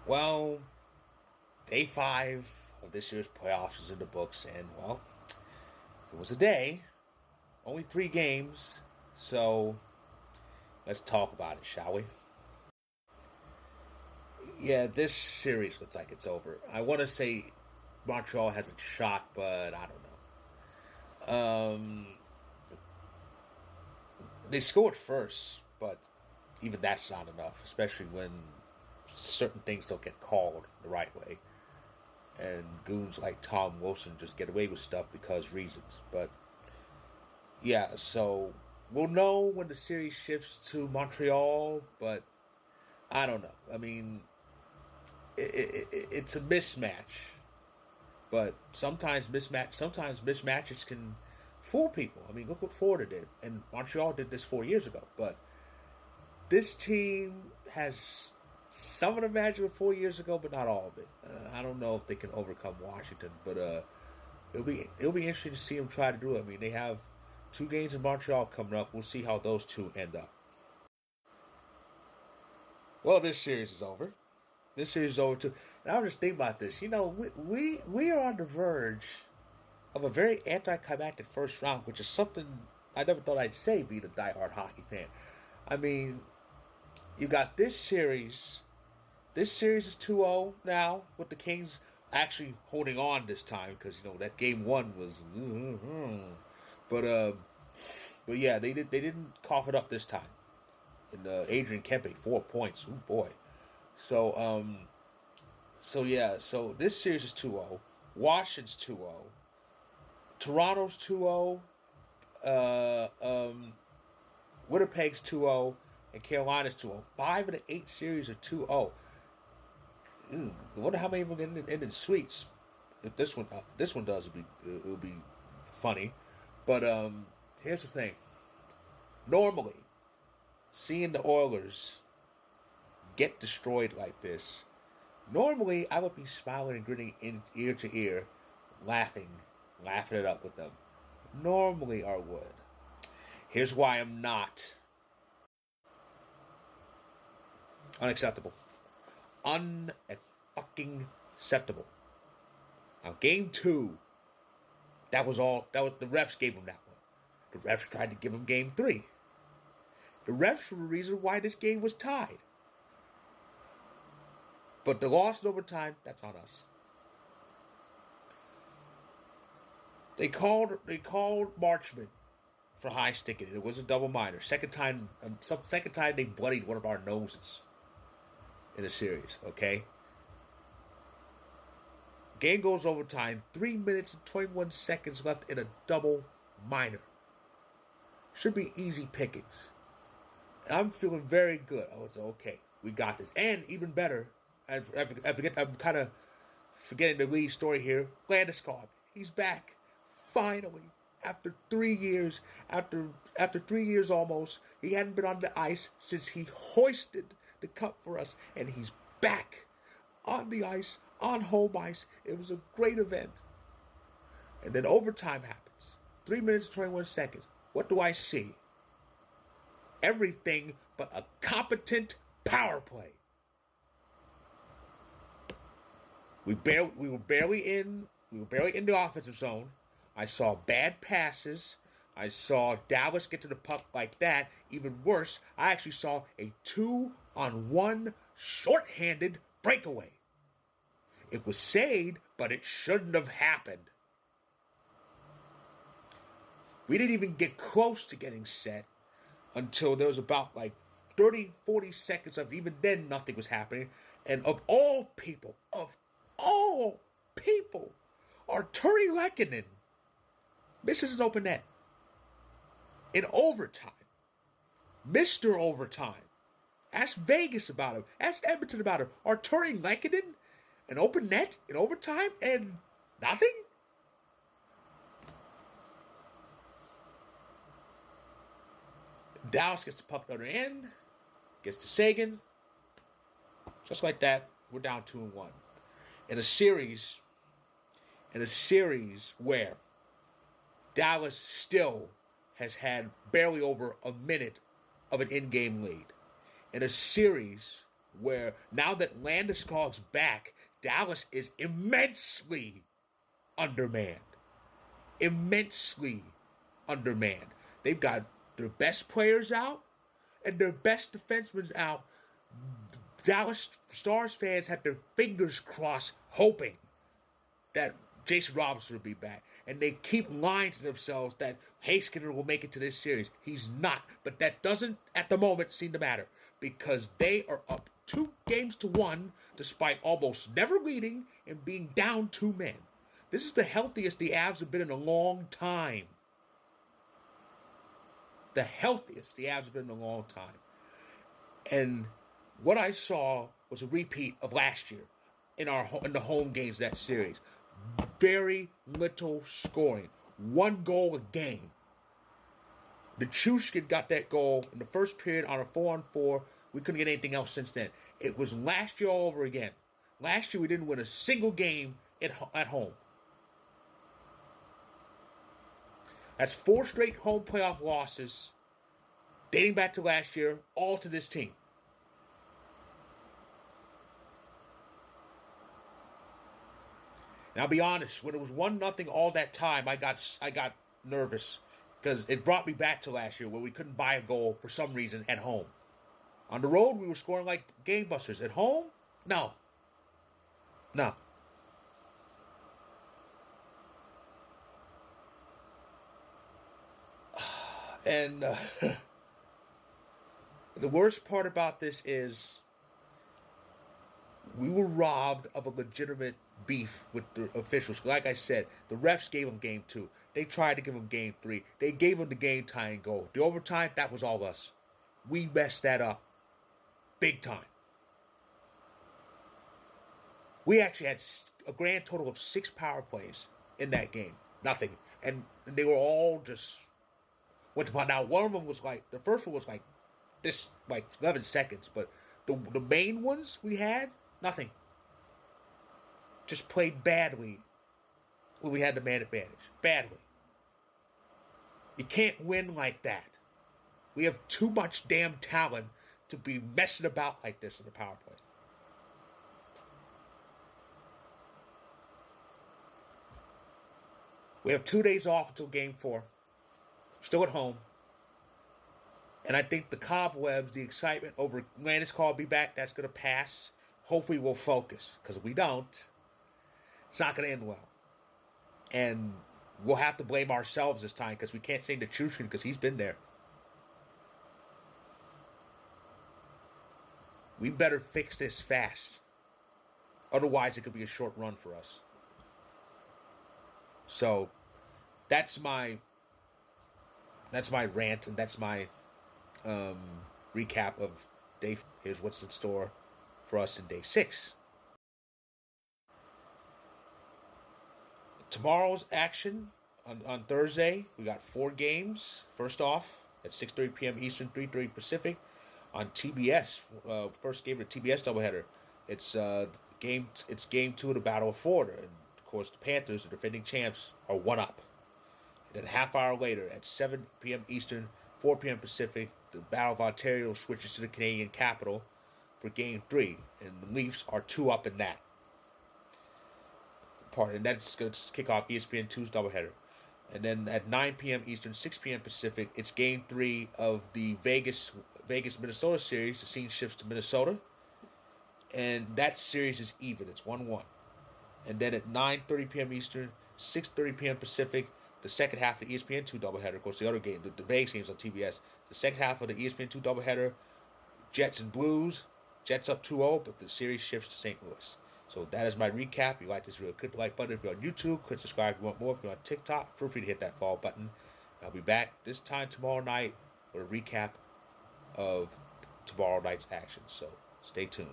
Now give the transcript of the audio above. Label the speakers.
Speaker 1: Well, day five of this year's playoffs is in the books, and well, it was a day, only three games, so let's talk about it, shall we? Yeah, this series looks like it's over. I want to say Montreal has a shot, but I don't know. They scored first, but even that's not enough, especially when certain things don't get called the right way. And goons like Tom Wilson just get away with stuff because reasons. But yeah, so we'll know when the series shifts to Montreal, but I don't know. I mean, it's a mismatch, but sometimes mismatches can fool people. I mean, look what Florida did, and Montreal did this 4 years ago. But this team has some of the magic of 4 years ago, but not all of it. I don't know if they can overcome Washington, but it'll be interesting to see them try to do it. I mean, they have two games in Montreal coming up. We'll see how those two end up. Well, this series is over. This series is over too. And I was just thinking about this. You know, we are on the verge of a very anticlimactic first round, which is something I never thought I'd say being a diehard hockey fan. I mean, you got this series. This series is 2-0 now, with the Kings actually holding on this time because that game one was. But but yeah, they didn't cough it up this time. And Adrian Kempe 4 points. Oh boy. So so this series is 2-0. Washington's 2-0. Toronto's 2-0. Uh, um, Winnipeg's 2-0. And Carolina's 2-0. 5 of the 8 series are 2-0. I wonder how many of them end in sweeps. If this one does, it'll be funny. But here's the thing. Normally, seeing the Oilers get destroyed like this, normally I would be smiling and grinning in ear to ear, laughing it up with them. Normally I would. Here's why I'm not. Unacceptable. Unfucking acceptable. Now, game two, that was all. That was the refs gave him that one. The refs tried to give him game three. The refs were the reason why this game was tied. But the loss in overtime, that's on us. They called Marchman for high sticking. It was a double minor. Second time they bloodied one of our noses in a series. Okay, game goes overtime. 3 minutes and 21 seconds left in a double minor. Should be easy pickings. And I'm feeling very good. Oh, it's okay. We got this. And even better, I'm kind of forgetting the lead story here. Landeskog, he's back. Finally. After 3 years, after 3 years almost, he hadn't been on the ice since he hoisted the cup for us, and he's back on the ice, on home ice. It was a great event. And then overtime happens. 3 minutes and 21 seconds. What do I see? Everything but a competent power play. We were barely in the offensive zone. I saw bad passes. I saw Dallas get to the puck like that. Even worse, I actually saw a 2-on-1 shorthanded breakaway. It was saved, but it shouldn't have happened. We didn't even get close to getting set until there was about like 30, 40 seconds of even then nothing was happening. And of all people, Arturi Lekkinen misses an open net in overtime. Mr. Overtime. Ask Vegas about him. Ask Edmonton about him. Arturi Lekkinen, an open net in overtime and nothing? Dallas gets the puck on the end, gets to Sagan. Just like that, we're down 2-1. In a series, where Dallas still has had barely over a minute of an in-game lead. In a series where now that Landeskog's back, Dallas is immensely undermanned. Immensely undermanned. They've got their best players out and their best defensemen out. Dallas Stars fans had their fingers crossed, hoping that Jason Robinson will be back. And they keep lying to themselves that Heiskanen will make it to this series. He's not. But that doesn't, at the moment, seem to matter. Because they are up 2-1, despite almost never leading and being down 2 men. This is the healthiest the Avs have been in a long time. The healthiest the Avs have been in a long time. And what I saw was a repeat of last year in the home games of that series. Very little scoring. 1 goal a game. Nichushkin got that goal in the first period on a 4-on-4. We couldn't get anything else since then. It was last year all over again. Last year we didn't win a single game at home. That's 4 straight home playoff losses dating back to last year, all to this team. And I'll be honest, when it was 1-0 all that time, I got nervous because it brought me back to last year where we couldn't buy a goal for some reason at home. On the road, we were scoring like gangbusters. At home, no. And the worst part about this is we were robbed of a legitimate beef with the officials. Like I said, the refs gave them game 2. They tried to give them game 3. They gave them the game tying goal. The overtime, that was all us. We messed that up big time. We actually had a grand total of 6 power plays in that game. Nothing. And they were all just went to pot. Now, one of them was like, the first one was like this, like 11 seconds. But the main ones we had, nothing. Just played badly when we had the man advantage. Badly. You can't win like that. We have too much damn talent to be messing about like this in the power play. We have 2 days off until game 4. Still at home. And I think the cobwebs, the excitement over Landeskog will be back, that's going to pass. Hopefully we'll focus. Because if we don't, it's not going to end well. And we'll have to blame ourselves this time because we can't say Nichushkin because he's been there. We better fix this fast. Otherwise, it could be a short run for us. So, that's my rant and that's my recap of day. Here's what's in store for us in day 6. Tomorrow's action on Thursday, we got 4 games. First off, at 6:30 p.m. Eastern, 3:30 Pacific, on TBS. First game of the TBS doubleheader. It's game 2 of the Battle of Florida, and of course the Panthers, the defending champs, are 1 up. And then a half hour later, at 7 p.m. Eastern, 4 p.m. Pacific, the Battle of Ontario switches to the Canadian capital for game 3, and the Leafs are 2 up in that. And that's going to kick off ESPN 2's doubleheader. And then at 9 p.m. Eastern, 6 p.m. Pacific, it's game 3 of the Vegas-Minnesota series. The scene shifts to Minnesota. And that series is even. It's 1-1. And then at 9:30 p.m. Eastern, 6:30 p.m. Pacific, the second half of the ESPN 2 doubleheader. Of course, the other game, the Vegas game's on TBS. The second half of the ESPN 2 doubleheader, Jets and Blues. Jets up 2-0, but the series shifts to St. Louis. So that is my recap. If you like this video, click the like button. If you're on YouTube, click subscribe if you want more. If you're on TikTok, feel free to hit that follow button. I'll be back this time tomorrow night with a recap of tomorrow night's action. So stay tuned.